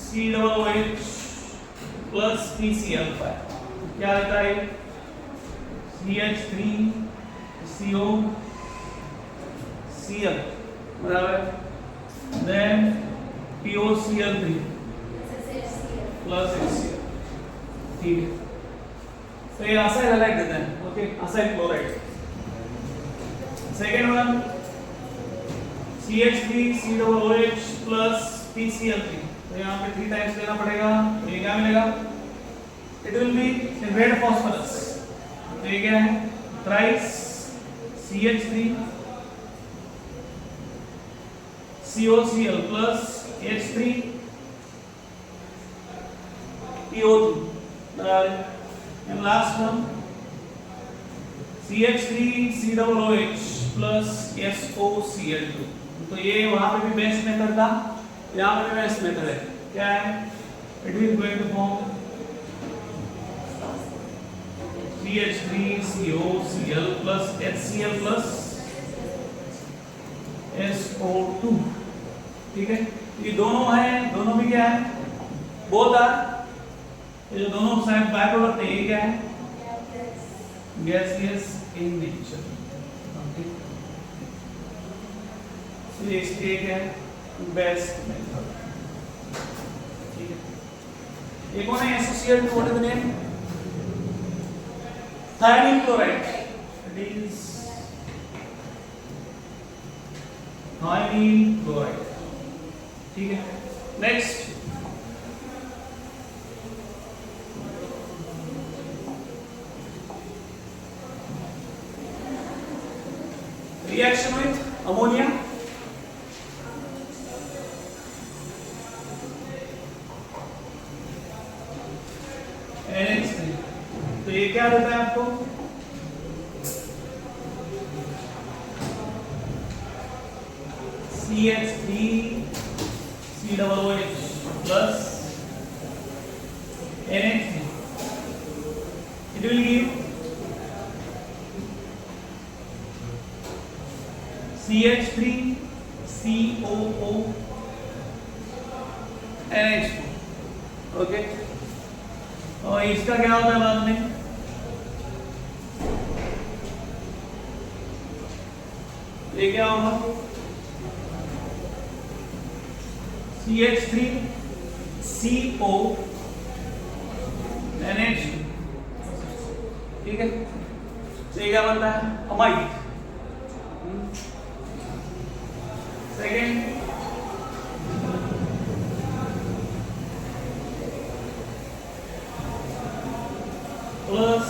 COOH प्लस PCl5 क्या रहता है, CH3 COCl बराबर, देन POCl3 प्लस HCl। ठीक है, तो ये असाइल हैलाइड देते हैं। Okay, acyl chloride. Second one CH3 COOH plus PCl3, तो यहाँ पे 3 टाइम्स लेना पड़ेगा, तो ये क्या मिलेगा, it will B red phosphorus. तो ये क्या है, thrice CH3 COCl plus H3 PO2 बराबर, and last one CH3 COOH plus SOCl2। तो ये वहां पे भी बेस्ट मेथड था, यहाँ पे मैं इस मेथड है क्या है, it is going to form CH3COCl plus HCl plus SO2, ठीक है। ये दोनों है, दोनों भी क्या है, बोथ आर, ये जो दोनों साइड बाय प्रोडक्ट है, ये क्या है, गैसियस इन नेचर, इसलिए इसके क्या है, बेस्ट मेथड, ठीक है। एक और है associated, what is the name, thionyl chloride, it is thionyl chloride, ठीक है। Next reaction with ammonia, NH3, तो ये क्या देता है आपको, CH3COOH plus NH3, it will give CH3COO NH2, okay. और इसका क्या होता है बाद में, ये क्या होगा, CH3CO NH2, ठीक है। तो ये क्या बनता है, अमाइड। सेकेंड प्लस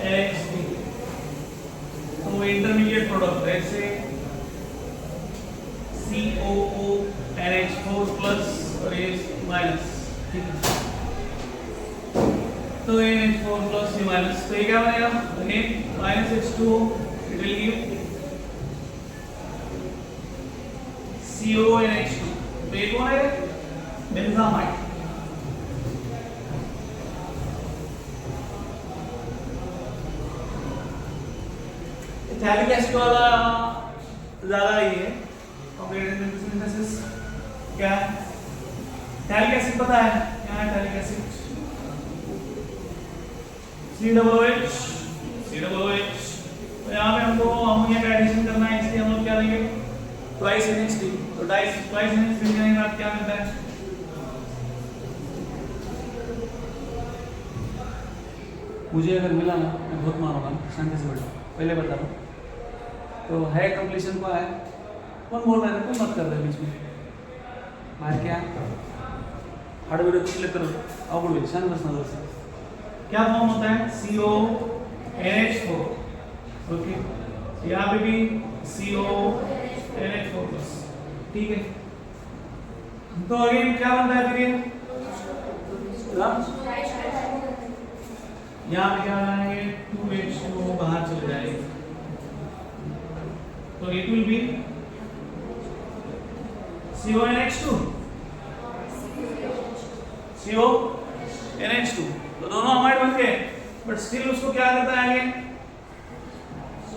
NH3, तो इंटरमीडिएट प्रोडक्ट ऐसे COO NH4 प्लस और ये माइनस, ठीक है। तो NH4 प्लस ये माइनस, तो ये क्या बनेगा, again minus H2O, it will give CONH2, तो ये कौन है, बेंजामाइड। इथैलिक एसिड वाला ज्यादा ही है, सिंथेसिस क्या है, इथैलिक एसिड पता है क्या है, इथैलिक एसिड COOH, तो यहाँ पे हमको अमोनिया का एडिशन करना है, इसलिए हम लोग क्या लेंगे, ट्वाइस NH3, तो ट्वाइस NH3 लेने के बाद क्या मिलता है, मुझे अगर मिला ना मैं बहुत मारूंगा, शांति से बैठो, पहले बता रहा हूँ। तो है कंप्लीशन को है, कौन बोल रहा है, कोई मत कर रहे बीच में, बाहर क्या हार्डवेयर कुछ लेकर आओ, बोल शांत बसना दोस्त। क्या फॉर्म होता है, CONH4, ओके, यहाँ पे भी CONH4 प्लस, ठीक है। तो अगेन क्या बनता है फिर, यहाँ पे क्या बना है, 2H2O बाहर चले जाएगा, तो it will B CONH2, CONH2, तो दोनों अमाइड बन गए, बट स्टिल उसको क्या करता है आगे,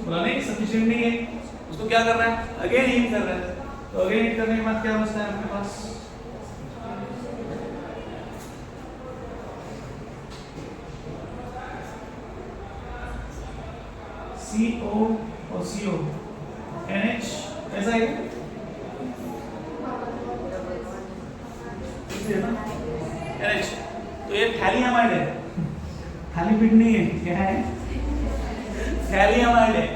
बोला नहीं सफिशिएंट नहीं है, उसको क्या कर रहा है, अगेन हीट कर रहा है। तो अगेन हीट करने के बाद क्या बचता है अपने पास, CO और CO NH, ऐसा है ना, NH, तो ये थैलियमाइड है, थैलीपीड नहीं है, क्या है, थैलियमाइड है।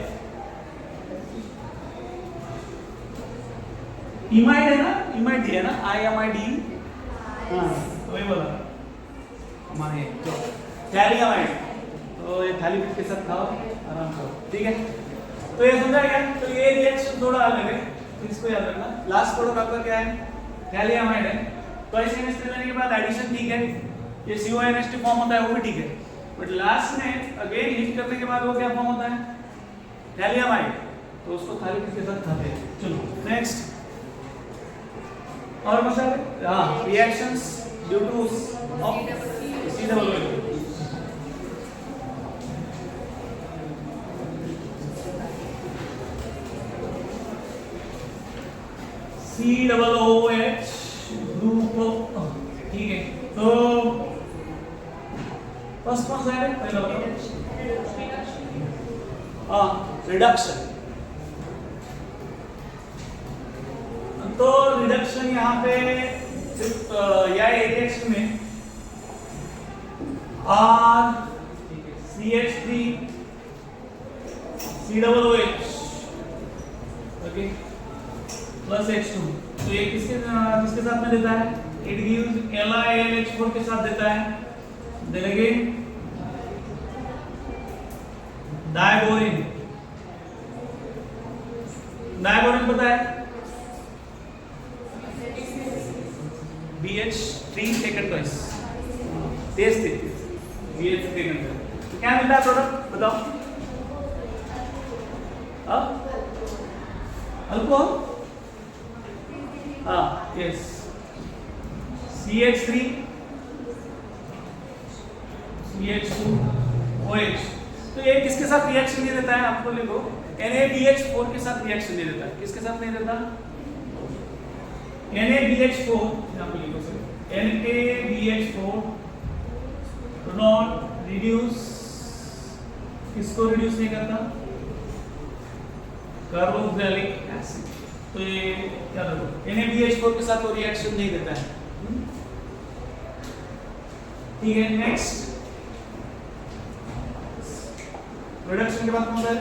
इमाइड है ना, इमाइड है ना, IMID, हाँ तो वही बोला हमारे, तो थैलियमाइड, तो ये थैलीपीड के साथ खाओ आराम करो, ठीक है। तो ये समझा गया, तो ये रिएक्शन थोड़ा अलग है, तो इसको याद रखना। लास्ट प्रोडक्ट आपका क्या है, थैलियमाइड है, तो ऐसे NH3 लेने के बाद एडिशन ठीक है, ये CONH2 फॉर्म होता है वो भी ठीक है, बट लास्ट में अगेन हीट करने के बाद वो क्या फॉर्म होता है, थैलियमाइड, तो उसको थैलीपीड के साथ खाते हैं। चलो नेक्स्ट, और मतलब हाँ reactions due to COOH COOH group, ठीक है। तो फर्स्ट कौन सा है पहला बताओ। हाँ रिडक्शन। तो रिडक्शन यहाँ पे सिर्फ या रिएक्शन में CH3 COOH okay plus H2, तो ये किसके साथ में देता है? इट गिव्स LiLH4 के साथ देता है। देन अगेन डायबोरिन, डायबोरिन पता है BH3 टेकन ट्वाइस, तेज BH3 टेकन ट्वाइस, तो क्या मिलता है प्रोडक्ट बताओ? अल्कोहल, हाँ यस CH3 CH2OH, तो ये किसके साथ रिएक्शन नहीं देता है? आपको लिखो NaBH4 के साथ रिएक्शन नहीं देता है। किसके साथ नहीं देता? NaBH4, यहाँ पे लिखो sir NaBH4 do not reduce, किसको रिड्यूस नहीं करता? कार्बोक्सिलिक एसिड, तो ये क्या रखो NaBH4 के साथ वो रिएक्शन नहीं देता है, ठीक है। नेक्स्ट रिडक्शन के बाद कौन सा है?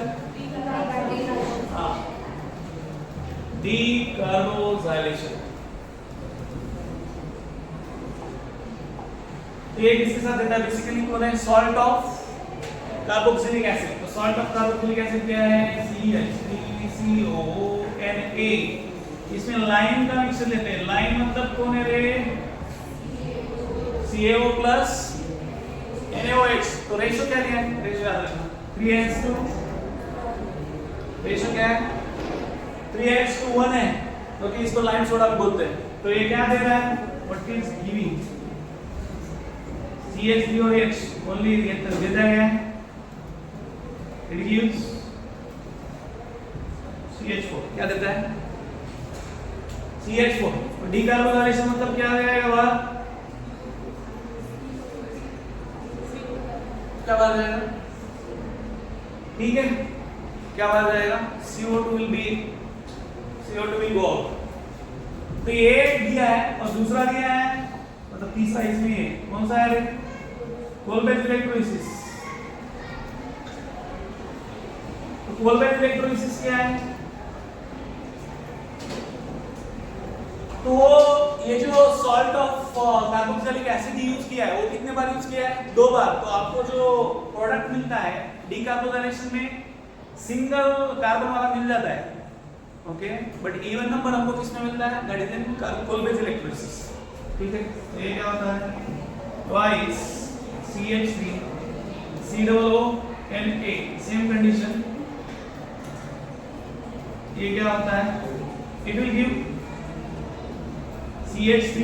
डीकार्बोजाइलेशन, तो ये किसके साथ देता है? बेसिकली कौन है? सॉल्ट ऑफ कार्बोक्सिलिक एसिड, तो सॉल्ट ऑफ कार्बोक्सिलिक एसिड क्या है? CH3CONA, इसमें लाइम का मिक्सचर लेते हैं। लाइम मतलब कौन है रे? CaO प्लस NaOH, तो रेशियो क्या दिया है? रेशियो याद रखना 3:2, रेशियो क्या है? 3:1 है, क्योंकि तो इसको लाइम सोडा बोलते हैं। तो ये क्या दे रहा है? What is giving CH3OH only reactor देता है, इट गिव्स CH4, क्या देता है? CH4, और डीकार्बोजाइलेशन मतलब क्या आ जाएगा बाहर? क्या बाहर जाएगा? ठीक है, क्या बाहर जाएगा? CO2 will go out। तो ये दिया है और दूसरा दिया है, मतलब तीसरा इसमें है, कौन सा है? कोलबेक इलेक्ट्रोलिसिस। तो कोलबेक इलेक्ट्रोलिसिस क्या है? तो ये जो salt of carboxylic acid use किया है वो कितने बार यूज किया है? 2 बार। तो आपको जो प्रोडक्ट मिलता है डीकार्बोजाइलेशन में सिंगल कार्बन वाला मिल जाता है, ओके, बट इवन नंबर हमको किसमें मिलता है? दैट इज इन कोलबेक इलेक्ट्रोलिसिस, ठीक है। तो ये क्या होता है? Twice CH3 COONA, same condition. ये क्या होता है? It will give CH3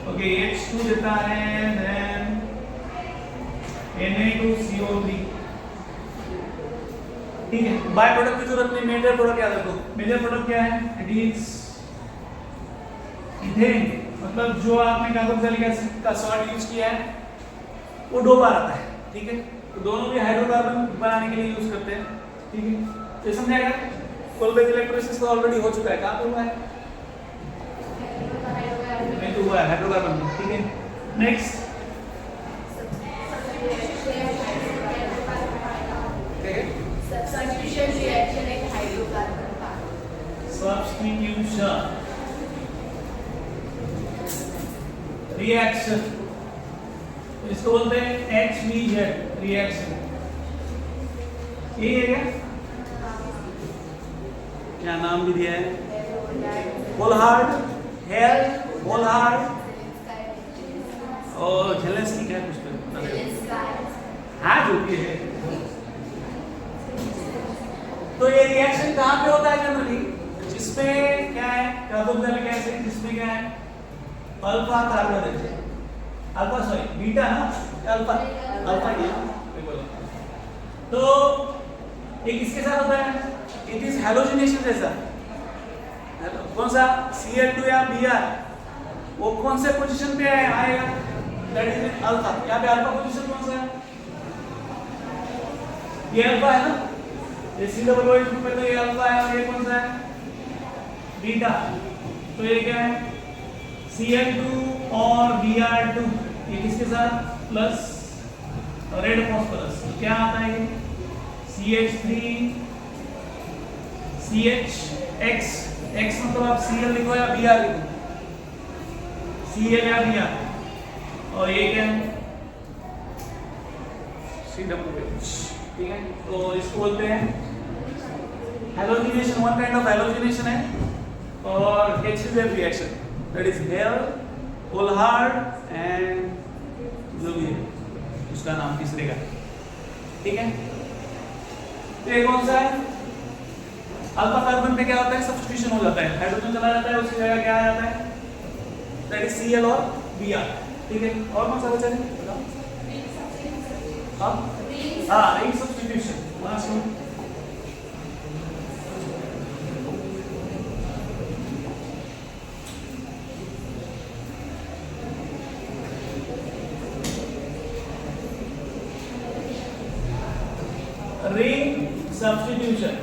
okay, H2 देता है, देन Na2CO3, ठीक है। बाय प्रोडक्ट की जरूरत नहीं, मेजर प्रोडक्ट याद रखो। मेजर प्रोडक्ट क्या है? इट इज इथेन, मतलब जो आपने कार्बोक्सिलिक एसिड का सॉल्ट यूज किया है वो 2 बार आता है, ठीक है। तो दोनों भी हाइड्रोकार्बन बनाने के लिए यूज करते हैं, ठीक है। तो समझाएगा कोलबेक इलेक्ट्रोलिसिस तो ऑलरेडी हो चुका है, कहां पे हुआ है? नहीं तो हुआ है हाइड्रोकार्बन में, ठीक है। नेक्स्ट सब्स्टिट्यूशन रिएक्शन एक हाइड्रोकार्बन का सब्स्टिट्यूशन रिएक्शन, इसको बोलते हैं HVZ रिएक्शन। यही है क्या नाम भी दिया है? वोल्हार्ड, हेयर वोल्हार्ड और झेलेंस्की, क्या कुछ हाँ जो भी है। तो ये रिएक्शन कहाँ पे होता है जनरली? इसमें क्या है कार्बोक्सिलिक एसिड, इसमें क्या है अल्फा कार्बन है, अल्फा सॉरी बीटा ना, अल्फा अल्फा ही है बिल्कुल। तो एक इसके साथ होता है, इट इज हैलोजिनेशन जैसा, कौन सा Cl2 या Br, वो कौन से पोजीशन पे आएगा, दैट इज अल्फा। यहाँ पे अल्फा पोजीशन कौन सा है, ये अल्फा है ना, ये COOH ग्रुप में तो ये अल्फा है, और ये कौन सा है बीटा। तो ये क्या है Cl2 और Br2, ये किसके साथ प्लस रेड फॉस्फोरस, तो क्या आता है ये CH3 CHX, X मतलब आप Cl लिखो या Br लिखो, Cl या Br, और ये क्या है COOH, ठीक है। तो इसको बोलते हैं halogenation, one kind of halogenation है, और H2 reaction, that is Hell Volhard and जो भी है उसका नाम तीसरे का, ठीक है। तो ये कौन सा है, अल्फा कार्बन पे क्या होता है सब्स्टिट्यूशन हो जाता है, हाइड्रोजन चला जाता है, उसकी जगह क्या आ जाता है, दैट इज Cl और Br, ठीक है। और कौन सा बचा है बताओ, हाँ ring substitution, last one. Ring substitution,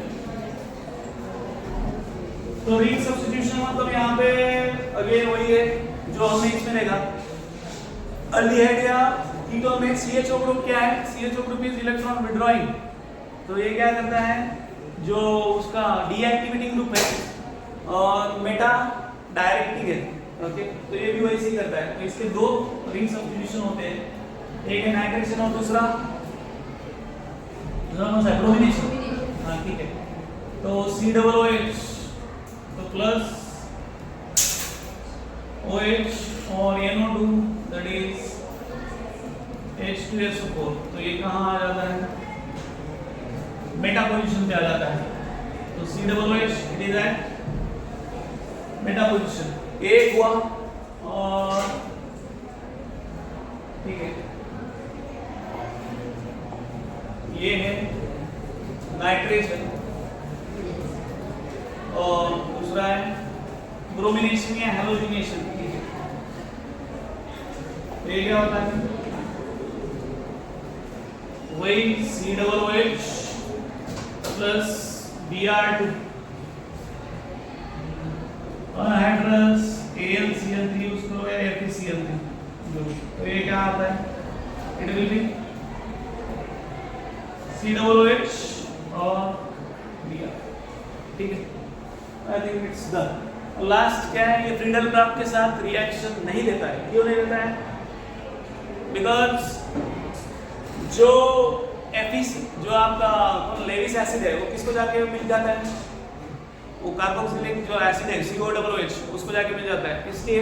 तो रिंग सब्स्टिट्यूशन मतलब यहाँ पे अगेन वही है जो हमने इसमें देखा, अल्डिहाइड या कीटोन में CHO ग्रुप क्या है, CHO group is electron withdrawing, तो ये क्या करता है जो उसका डीएक्टिवेटिंग ग्रुप है और मेटा डायरेक्टिंग है, ओके। तो ये भी वैसे ही करता है, तो इसके दो रिंग सब्स्टिट्यूशन होते हैं, एक है नाइट्रेशन और दूसरा कौन सा है ब्रोमिनेशन, हाँ ठीक है। तो COOH तो प्लस OH और NO2 दैट इज H2SO4, तो ये कहाँ आ जाता है मेटा पोजीशन पे आ जाता है, तो COOH it is at meta position, एक हुआ, और ठीक है ये है नाइट्रेशन, और दूसरा है ब्रोमिनेशन या हैलोजिनेशन, ठीक है। तो ये क्या होता है वही COOH plus Br2 anhydrous AlCl3 use करो या FeCl3 जो, तो ये क्या आता है, इट विल बी COOH और Br, ठीक है। I think it's done. Last क्या है, ये फ्रीडल क्राफ्ट के साथ रिएक्शन नहीं देता है, क्यों नहीं देता है, बिकॉज जो FeC जो आपका लेविस एसिड है वो किसको जाके मिल जाता है, वो कार्बोक्सिलिक जो एसिड है COOH उसको जाके मिल जाता है, इसलिए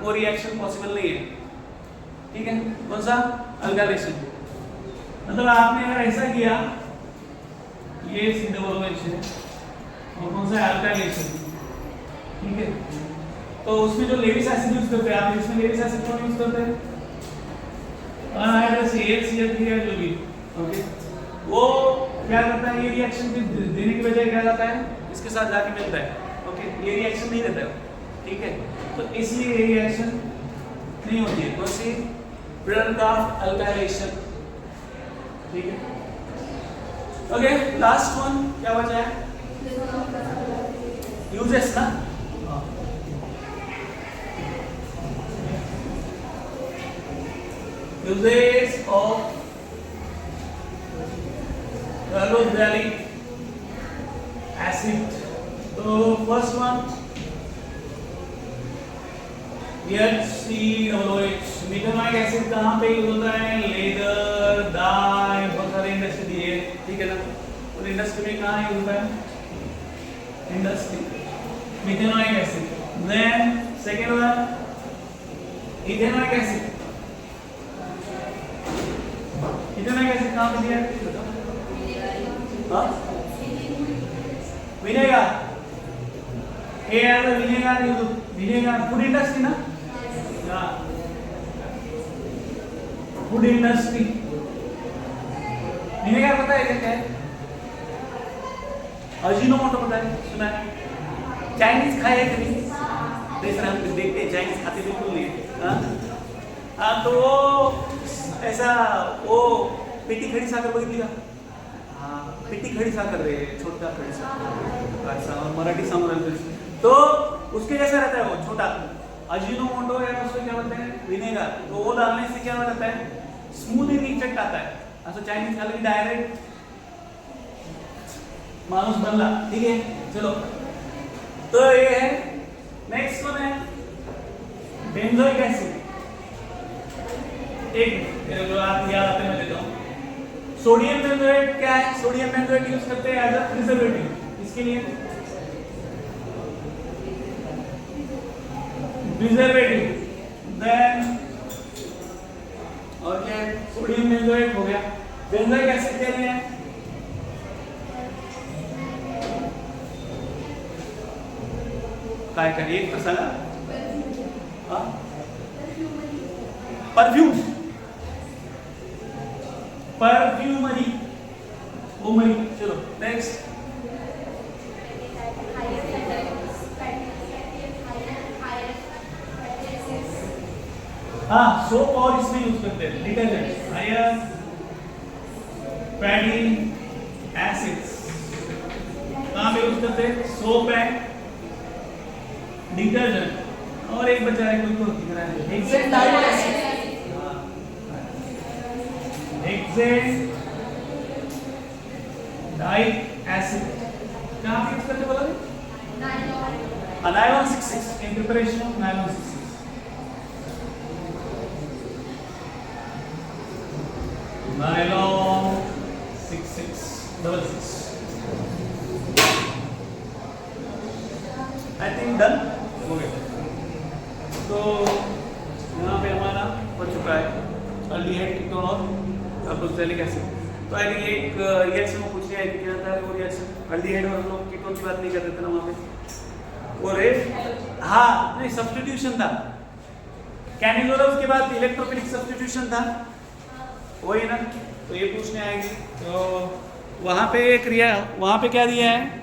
वो रिएक्शन पॉसिबल नहीं है, ठीक है। कौन सा अल्काइलेशन, मतलब आपने अगर ऐसा किया ये COOH है और कौन सा अल्काइलेशन, ठीक है। तो उसमें जो लेविस एसिड यूज करते हैं आप, इसमें लेविस एसिड कौन यूज करते हैं, अनहाइड्रस AlCl3 है जो भी, ओके। वो क्या करता है, ये रिएक्शन देने की बजाय क्या जाता है इसके साथ जाके मिलता है, ओके। ये रिएक्शन नहीं देता है, ठीक है। तो इसलिए ये रिएक्शन नहीं होती है, कौन सी फ्रीडल क्राफ्ट अल्काइलेशन, ठीक है। ओके लास्ट वन क्या बचा है, यूजेस ना, uses of carboxylic acid, तो first one HCOOH, methanoic acid कहाँ पे यूज होता है, लेदर डाई, बहुत सारे इंडस्ट्री दिए, ठीक है ना। और इंडस्ट्री में कहाँ यूज होता है, industry methanoic acid. Then second one ethanoic acid, ethanoic acid कहाँ पे दिया है, हाँ vinegar, a as a vinegar use vinegar food industry ना फूड इंडस्ट्री विनेगर पता है क्या है अजीनोमोटो पता है सुना है चाइनीज खाए है कभी देख रहे हम देखते हैं चाइनीज खाते बिल्कुल नहीं हाँ तो वो ऐसा वो पेटी खड़ी साखर बघितली का हाँ पेटी खड़ी साखर रे छोटा खड़ी साखर ऐसा और मराठी समोर तो उसके जैसा रहता है वो छोटा अजीनोमोटो या उसको क्या बोलते हैं विनेगर तो वो डालने से क्या रहता है स्मूथिंग इफेक्ट आता है असं चाइनीज खाली डायरेक्ट मानुस बनला ठीक है चलो तो ये है नेक्स्ट कौन है बेंजोइक एसिड एक जो आप याद आते मैं देता हूँ सोडियम बेंजोएट क्या है सोडियम बेंजोएट यूज करते हैं एज अ प्रिजर्वेटिव इसके लिए प्रिजर्वेटिव देन और क्या है सोडियम बेंजोएट हो गया बेंजोइक एसिड क्या है काय कर एक तर सांगा हाँ परफ्यूम परफ्यूमरी ओमरी चलो नेक्स्ट हाँ सोप और इसमें यूज करते हैं डिटर्जेंट आयरन फैटी एसिड्स कहाँ पे यूज करते हैं सोप एंड डिटर्जेंट और एक बचा है कोई तो दिख रहा है hexane dioic acid hexane dioic acid कहाँ पे यूज करते बोला nylon 66 in preparation of nylon 66 nylon 66 I think done हो गया तो यहाँ पे हमारा हो चुका है अल्डिहाइड कीटोन और कार्बोक्सिलिक एसिड तो आई थिंक एक रिएक्शन में पूछ लिया है कि क्या था वो रिएक्शन अल्डिहाइड और हम लोग कीटोन की बात नहीं कर रहे थे ना वहाँ पे और हाँ नहीं सब्स्टिट्यूशन था कैनिलोरस के बाद इलेक्ट्रोफिलिक सब्स्टिट्यूशन था वही ना तो ये पूछने आएंगे तो वहाँ पे एक क्रिया वहाँ पे क्या दिया है